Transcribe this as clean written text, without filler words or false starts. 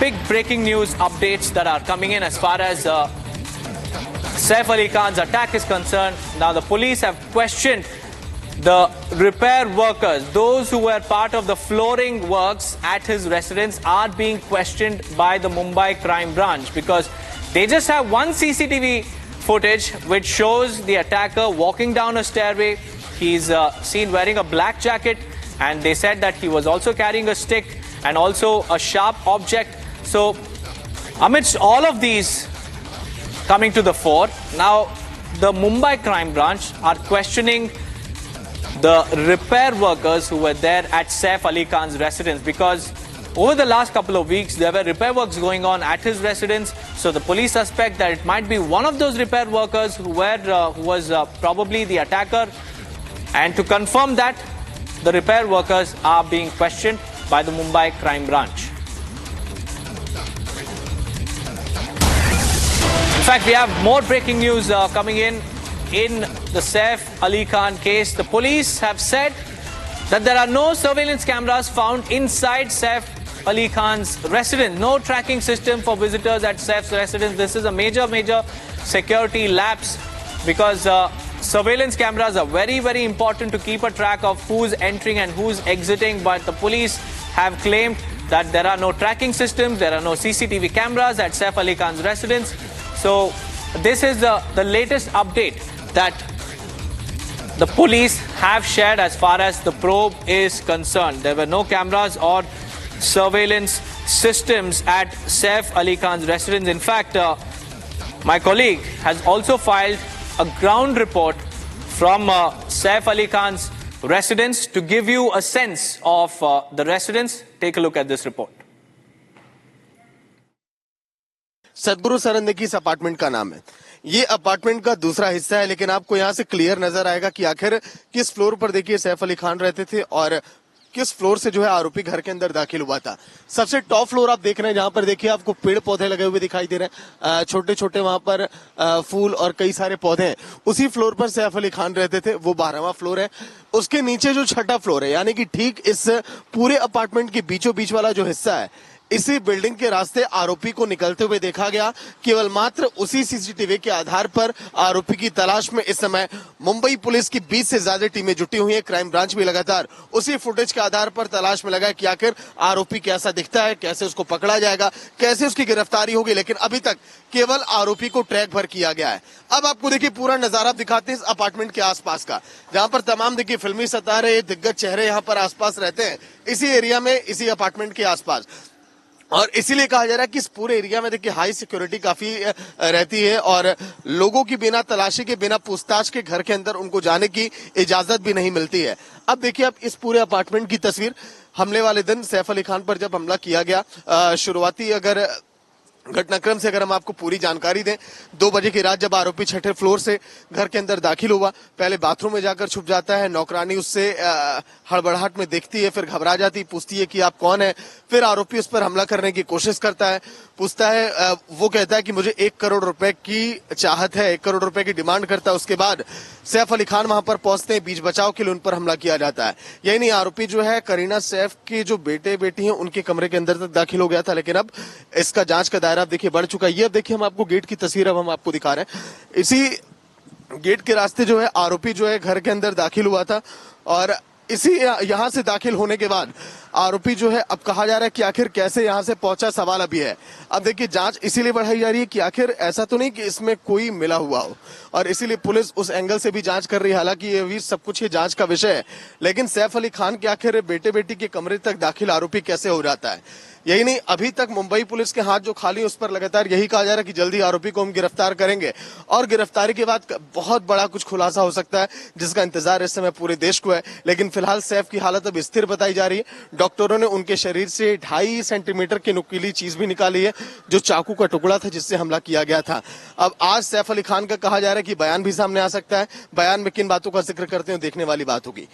big breaking news updates that are coming in as far as Saif Ali Khan's attack is concerned. Now the police have questioned the repair workers. Those who were part of the flooring works at his residence are being questioned by the Mumbai Crime Branch because they just have one CCTV footage which shows the attacker walking down a stairway. He's seen wearing a black jacket, and they said that he was also carrying a stick and also a sharp object. So amidst all of these coming to the fore, now the Mumbai Crime Branch are questioning the repair workers who were there at Saif Ali Khan's residence, because over the last couple of weeks there were repair works going on at his residence. So the police suspect that it might be one of those repair workers who was probably the attacker. And to confirm that, the repair workers are being questioned by the Mumbai Crime Branch. In fact, we have more breaking news coming in the Saif Ali Khan case. The police have said that there are no surveillance cameras found inside Saif Ali Khan's residence. No tracking system for visitors at Saif's residence. This is a major security lapse, because surveillance cameras are very important to keep a track of who's entering and who's exiting. But the police have claimed that there are no tracking systems, there are no CCTV cameras at Saif Ali Khan's residence. So this is the latest update that the police have shared as far as the probe is concerned. There were no cameras or surveillance systems at Saif Ali Khan's residence. In fact, my colleague has also filed a ground report from Saif Ali Khan's residence to give you a sense of the residence. Take a look at this report. सदगुरु सरंदगी इस apartment का नाम है। ये apartment का दूसरा हिस्सा है, लेकिन आपको यहाँ से क्लियर नजर आएगा कि आखिर किस फ्लोर पर देखिए सैफ अली खान रहते थे और किस फ्लोर से जो है आरोपी घर के अंदर दाखिल हुआ था। सबसे टॉप फ्लोर आप देख रहे हैं, जहां पर देखिए आपको पेड़ पौधे लगे हुए दिखाई दे रहे हैं, छोटे छोटे वहां पर फूल और कई सारे पौधे हैं। उसी फ्लोर पर सैफ अली खान रहते थे, वो 12वां फ्लोर है। उसके नीचे जो छठा फ्लोर है, यानी कि ठीक इस पूरे अपार्टमेंट के बीचों बीच वाला जो हिस्सा है, इसी बिल्डिंग के रास्ते आरोपी को निकलते हुए देखा गया। केवल मात्र उसी सीसीटीवी के आधार पर आरोपी की तलाश में इस समय मुंबई पुलिस की 20 से ज्यादा टीमें जुटी हुई हैं। क्राइम ब्रांच भी लगातार उसी फुटेज के आधार पर तलाश में लगा है कि आखिर आरोपी कैसा दिखता है, कैसे उसको पकड़ा जाएगा, कैसे उसकी गिरफ्तारी होगी। लेकिन अभी तक केवल आरोपी को ट्रैक भर किया गया है। अब आपको देखिए पूरा नजारा दिखाते हैं इस अपार्टमेंट के आसपास का, जहां पर तमाम देखिए फिल्मी सितारे, दिग्गज चेहरे यहाँ पर आसपास रहते हैं, इसी एरिया में, इसी अपार्टमेंट के आसपास। और इसीलिए कहा जा रहा है कि इस पूरे एरिया में देखिए हाई सिक्योरिटी काफी रहती है और लोगों की बिना तलाशी के, बिना पूछताछ के घर के अंदर उनको जाने की इजाजत भी नहीं मिलती है। अब देखिए आप इस पूरे अपार्टमेंट की तस्वीर। हमले वाले दिन सैफ अली खान पर जब हमला किया गया, शुरुआती अगर घटनाक्रम से अगर हम आपको पूरी जानकारी दें, 2 बजे की रात जब आरोपी छठे फ्लोर से घर के अंदर दाखिल हुआ, पहले बाथरूम में जाकर छुप जाता है। नौकरानी उससे हड़बड़ाहट में देखती है, फिर घबरा जाती, पूछती है कि आप कौन है। फिर आरोपी उस पर हमला करने की कोशिश करता है, पूछता है, वो कहता है कि मुझे 1 करोड़ रुपए की चाहत है, 1 करोड़ रुपए की डिमांड करता है। उसके बाद सैफ अली खान वहां पर पहुंचते हैं, बीच बचाव के लिए उन पर हमला किया जाता है। यही नहीं, आरोपी जो है करीना सैफ के जो बेटे बेटी हैं उनके कमरे के अंदर तक दाखिल हो गया था। लेकिन अब इसका जांच का दायरा आप देखिए बढ़ चुका है। ये अब देखिए हम आपको गेट की तस्वीर अब हम आपको दिखा रहे हैं। इसी गेट के रास्ते जो है आरोपी जो है घर के अंदर दाखिल हुआ था और इसी यहां से दाखिल होने के बाद आरोपी जो है, अब कहा जा रहा है कि आखिर कैसे यहां से पहुंचा, सवाल अभी है। अब देखिए जांच इसीलिए बढ़ाई जा रही है कि आखिर ऐसा तो नहीं कि इसमें कोई मिला हुआ हो, और इसीलिए पुलिस उस एंगल से भी जांच कर रही है। हालांकि ये भी सब कुछ ये जांच का विषय है, लेकिन सैफ अली खान के आखिर बेटे बेटी के कमरे तक दाखिल आरोपी कैसे हो जाता है। यही नहीं, अभी तक मुंबई पुलिस के हाथ जो खाली है उस पर लगातार यही कहा जा रहा है कि जल्दी आरोपी को हम गिरफ्तार करेंगे और गिरफ्तारी के बाद बहुत बड़ा कुछ खुलासा हो सकता है, जिसका इंतजार इस समय पूरे देश को है। लेकिन फिलहाल सैफ की हालत अब स्थिर बताई जा रही है। डॉक्टरों ने उनके शरीर से 2.5 सेंटीमीटर की नुकीली चीज भी निकाली है, जो चाकू का टुकड़ा था जिससे हमला किया गया था। अब आज सैफ अली खान का कहा जा रहा है कि बयान भी सामने आ सकता है। बयान में किन बातों का जिक्र करते हैं देखने वाली बात होगी।